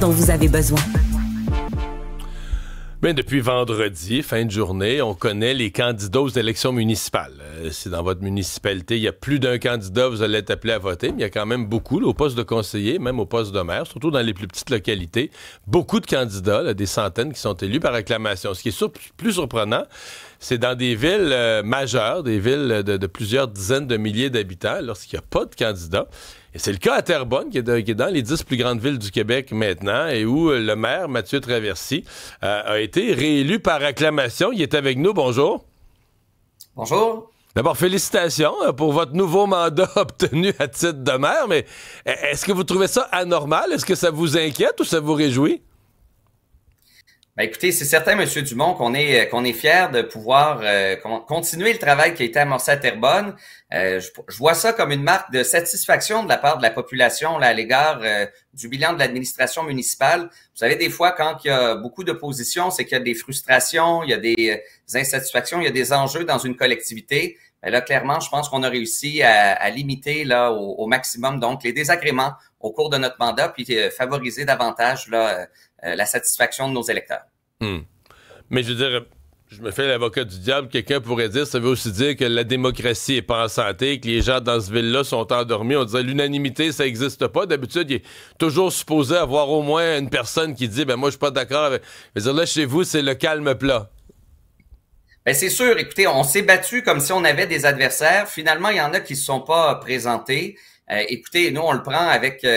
dont vous avez besoin. Bien, depuis vendredi, fin de journée, on connaît les candidats aux élections municipales. Si dans votre municipalité, il y a plus d'un candidat, vous allez être appelé à voter, mais il y a quand même beaucoup, là, au poste de conseiller, même au poste de maire, surtout dans les plus petites localités. Beaucoup de candidats, là, des centaines qui sont élus par acclamation. Ce qui est plus surprenant, c'est dans des villes majeures, des villes de plusieurs dizaines de milliers d'habitants, lorsqu'il n'y a pas de candidats. Et c'est le cas à Terrebonne, qui est dans les 10 plus grandes villes du Québec maintenant, et où le maire, Mathieu Traversy, a été réélu par acclamation. Il est avec nous. Bonjour. Bonjour. D'abord, félicitations pour votre nouveau mandat obtenu à titre de maire, mais est-ce que vous trouvez ça anormal? Est-ce que ça vous inquiète ou ça vous réjouit? Ben écoutez, c'est certain, M. Dumont, qu'on est fiers de pouvoir continuer le travail qui a été amorcé à Terrebonne. Je vois ça comme une marque de satisfaction de la part de la population là, à l'égard du bilan de l'administration municipale. Vous savez, des fois, quand il y a beaucoup d'opposition, c'est qu'il y a des frustrations, il y a des insatisfactions, il y a des enjeux dans une collectivité. Ben là, clairement, je pense qu'on a réussi à limiter là au maximum donc les désagréments au cours de notre mandat, puis favoriser davantage là la satisfaction de nos électeurs. Mais je veux dire, je me fais l'avocat du diable, quelqu'un pourrait dire, ça veut aussi dire que la démocratie est pas en santé, que les gens dans ce ville-là sont endormis. On dirait l'unanimité, ça n'existe pas. D'habitude, il est toujours supposé avoir au moins une personne qui dit, ben moi, je suis pas d'accord avec... Je veux dire, là, chez vous, c'est le calme plat. Ben c'est sûr. Écoutez, on s'est battu comme si on avait des adversaires. Finalement, il y en a qui se sont pas présentés. Écoutez, nous, on le prend avec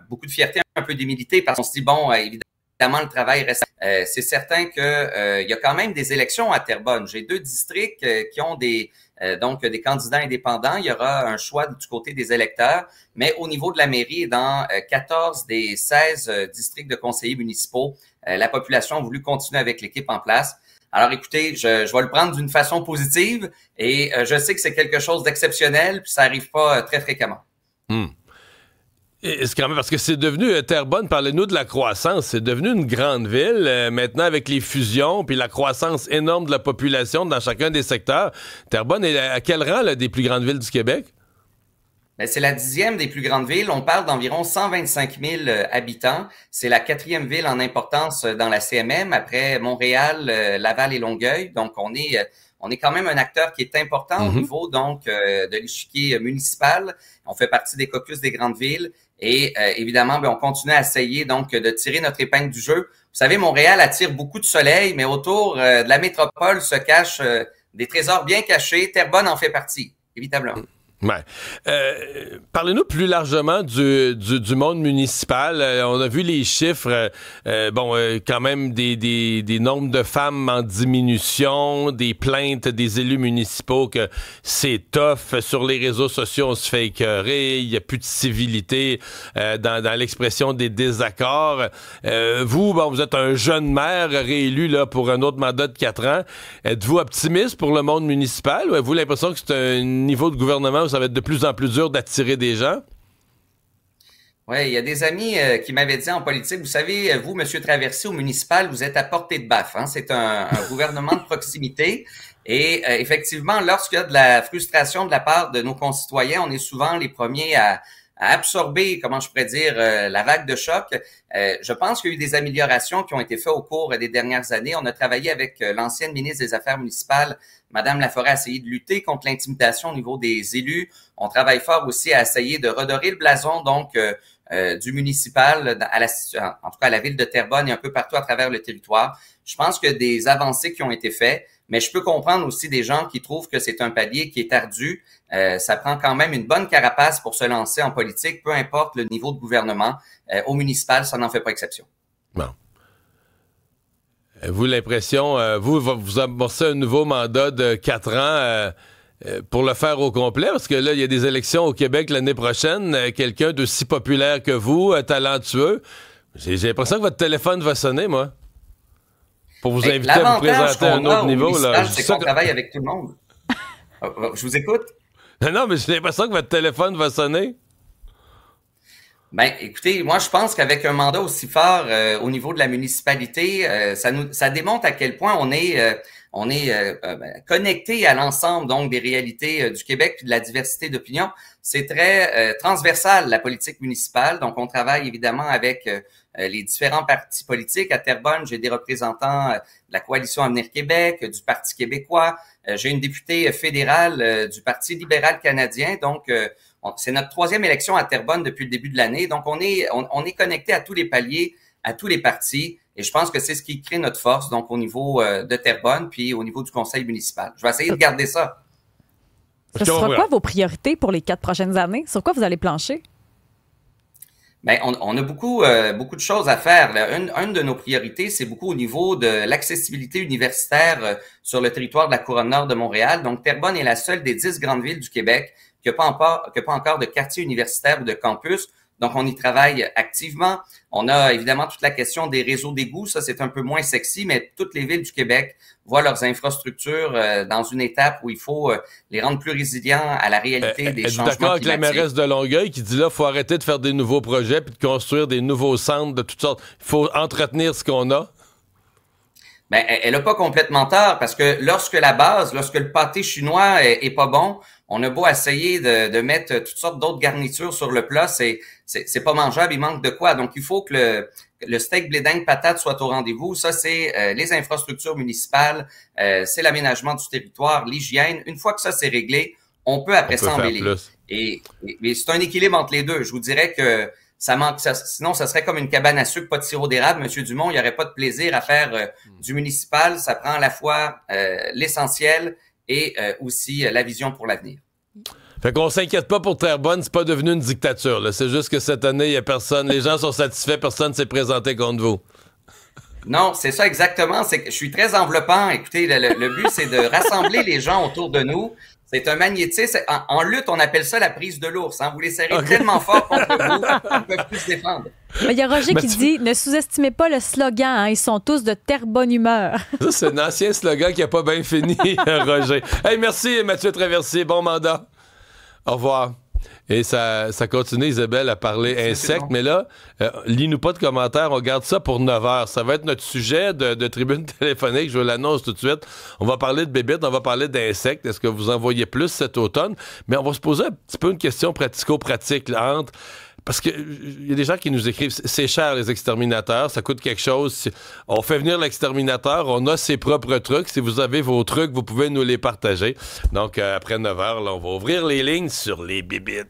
beaucoup de fierté, un peu d'humilité, parce qu'on se dit, bon, évidemment, le travail reste... c'est certain que il y a quand même des élections à Terrebonne. J'ai 2 districts qui ont donc des candidats indépendants. Il y aura un choix du côté des électeurs, mais au niveau de la mairie, dans 14 des 16 districts de conseillers municipaux, la population a voulu continuer avec l'équipe en place. Alors écoutez, je vais le prendre d'une façon positive et je sais que c'est quelque chose d'exceptionnel, puis ça arrive pas très fréquemment. Et c'est quand même parce que c'est devenu, Terrebonne, parlez-nous de la croissance, c'est devenu une grande ville, maintenant avec les fusions, puis la croissance énorme de la population dans chacun des secteurs. Terrebonne est à quel rang là, des plus grandes villes du Québec? Ben, c'est la 10e des plus grandes villes. On parle d'environ 125 000 habitants. C'est la 4e ville en importance dans la CMM, après Montréal, Laval et Longueuil. Donc, on est quand même un acteur qui est important au niveau donc de l'échiquier municipal. On fait partie des caucus des grandes villes et évidemment, ben, on continue à essayer donc de tirer notre épingle du jeu. Vous savez, Montréal attire beaucoup de soleil, mais autour de la métropole se cachent des trésors bien cachés. Terrebonne en fait partie, évidemment. Ouais. Parlez-nous plus largement du monde municipal. On a vu les chiffres, quand même des nombres de femmes en diminution, des plaintes des élus municipaux que c'est tough. Sur les réseaux sociaux, on se fait écœurer, il n'y a plus de civilité dans l'expression des désaccords. Vous êtes un jeune maire réélu là, pour un autre mandat de 4 ans. Êtes-vous optimiste pour le monde municipal ou avez-vous l'impression que c'est un niveau de gouvernement ça va être de plus en plus dur d'attirer des gens? Oui, il y a des amis qui m'avaient dit en politique, vous savez, vous, M. Traversy, au municipal, vous êtes à portée de baffe. Hein? C'est un gouvernement de proximité. Et effectivement, lorsqu'il y a de la frustration de la part de nos concitoyens, on est souvent les premiers à absorber, comment je pourrais dire, la vague de choc. Je pense qu'il y a eu des améliorations qui ont été faites au cours des dernières années. On a travaillé avec l'ancienne ministre des Affaires municipales, Madame Laforêt, à essayer de lutter contre l'intimidation au niveau des élus. On travaille fort aussi à essayer de redorer le blason donc du municipal, en tout cas à la ville de Terrebonne et un peu partout à travers le territoire. Je pense que des avancées qui ont été faites, mais je peux comprendre aussi des gens qui trouvent que c'est un palier qui est ardu. Ça prend quand même une bonne carapace pour se lancer en politique, peu importe le niveau de gouvernement. Au municipal, ça n'en fait pas exception. Bon. Vous, l'impression, vous amorcez un nouveau mandat de 4 ans pour le faire au complet? Parce que là, il y a des élections au Québec l'année prochaine. Quelqu'un d'aussi populaire que vous, talentueux. J'ai l'impression que votre téléphone va sonner, moi. Pour vous inviter à vous présenter à un autre niveau. Là. C'est qu'on travaille avec tout le monde. Je vous écoute. Non, mais j'ai l'impression que votre téléphone va sonner. Ben, écoutez, moi, je pense qu'avec un mandat aussi fort au niveau de la municipalité, ça démontre à quel point on est on est connecté à l'ensemble donc des réalités du Québec puis de la diversité d'opinions. C'est très transversal, la politique municipale. Donc, on travaille évidemment avec les différents partis politiques. À Terrebonne, j'ai des représentants de la Coalition Avenir Québec, du Parti québécois. J'ai une députée fédérale du Parti libéral canadien. Donc, c'est notre 3e élection à Terrebonne depuis le début de l'année. Donc, on est connecté à tous les paliers, à tous les partis. Et je pense que c'est ce qui crée notre force, donc au niveau de Terrebonne, puis au niveau du conseil municipal. Je vais essayer de garder ça. Ce sera quoi vos priorités pour les 4 prochaines années? Sur quoi vous allez plancher? Ben, on a beaucoup de choses à faire. Une de nos priorités, c'est beaucoup au niveau de l'accessibilité universitaire sur le territoire de la Couronne Nord de Montréal. Donc, Terrebonne est la seule des 10 grandes villes du Québec qui n'a pas encore de quartier universitaire ou de campus. Donc, on y travaille activement. On a évidemment toute la question des réseaux d'égouts. Ça, c'est un peu moins sexy, mais toutes les villes du Québec voient leurs infrastructures dans une étape où il faut les rendre plus résilients à la réalité des changements climatiques. D'accord avec la mairesse de Longueuil qui dit là, il faut arrêter de faire des nouveaux projets puis de construire des nouveaux centres de toutes sortes. Il faut entretenir ce qu'on a. Ben, elle a pas complètement tort parce que lorsque le pâté chinois est pas bon, on a beau essayer de mettre toutes sortes d'autres garnitures sur le plat, c'est pas mangeable, il manque de quoi. Donc, il faut que le steak blé d'Inde patate soit au rendez-vous. Ça, c'est les infrastructures municipales, c'est l'aménagement du territoire, l'hygiène. Une fois que ça, c'est réglé, on peut après ça embellir. Et c'est un équilibre entre les deux. Je vous dirais que sinon, ça serait comme une cabane à sucre, pas de sirop d'érable. Monsieur Dumont, il n'y aurait pas de plaisir à faire du municipal. Ça prend à la fois l'essentiel et aussi la vision pour l'avenir. Fait qu'on s'inquiète pas pour Terrebonne, c'est pas devenu une dictature. Là. C'est juste que cette année, il y a personne. Les gens sont satisfaits, personne ne s'est présenté contre vous. Non, c'est ça exactement. C'est que je suis très enveloppant. Écoutez, le but, c'est de rassembler les gens autour de nous. C'est un magnétisme. En lutte, on appelle ça la prise de l'ours. Hein. Vous les serrez tellement fort contre vous, ils ne peuvent plus se défendre. Il y a Roger qui dit « Ne sous-estimez pas le slogan, hein, ils sont tous de terre bonne humeur. » Ça, c'est un ancien slogan qui n'a pas bien fini, Roger. Hey, merci Mathieu Traversier, bon mandat. Au revoir. Et ça continue, Isabelle, à parler insectes. Mais là, lis-nous pas de commentaires. On garde ça pour 9 heures. Ça va être notre sujet de tribune téléphonique. Je vous l'annonce tout de suite. On va parler de bébites, on va parler d'insectes. Est-ce que vous en voyez plus cet automne? Mais on va se poser un petit peu une question pratico-pratique là, entre... Parce qu'il y a des gens qui nous écrivent, c'est cher les exterminateurs, ça coûte quelque chose. On fait venir l'exterminateur, on a ses propres trucs. Si vous avez vos trucs, vous pouvez nous les partager. Donc, après 9 heures, là, on va ouvrir les lignes sur les bébites.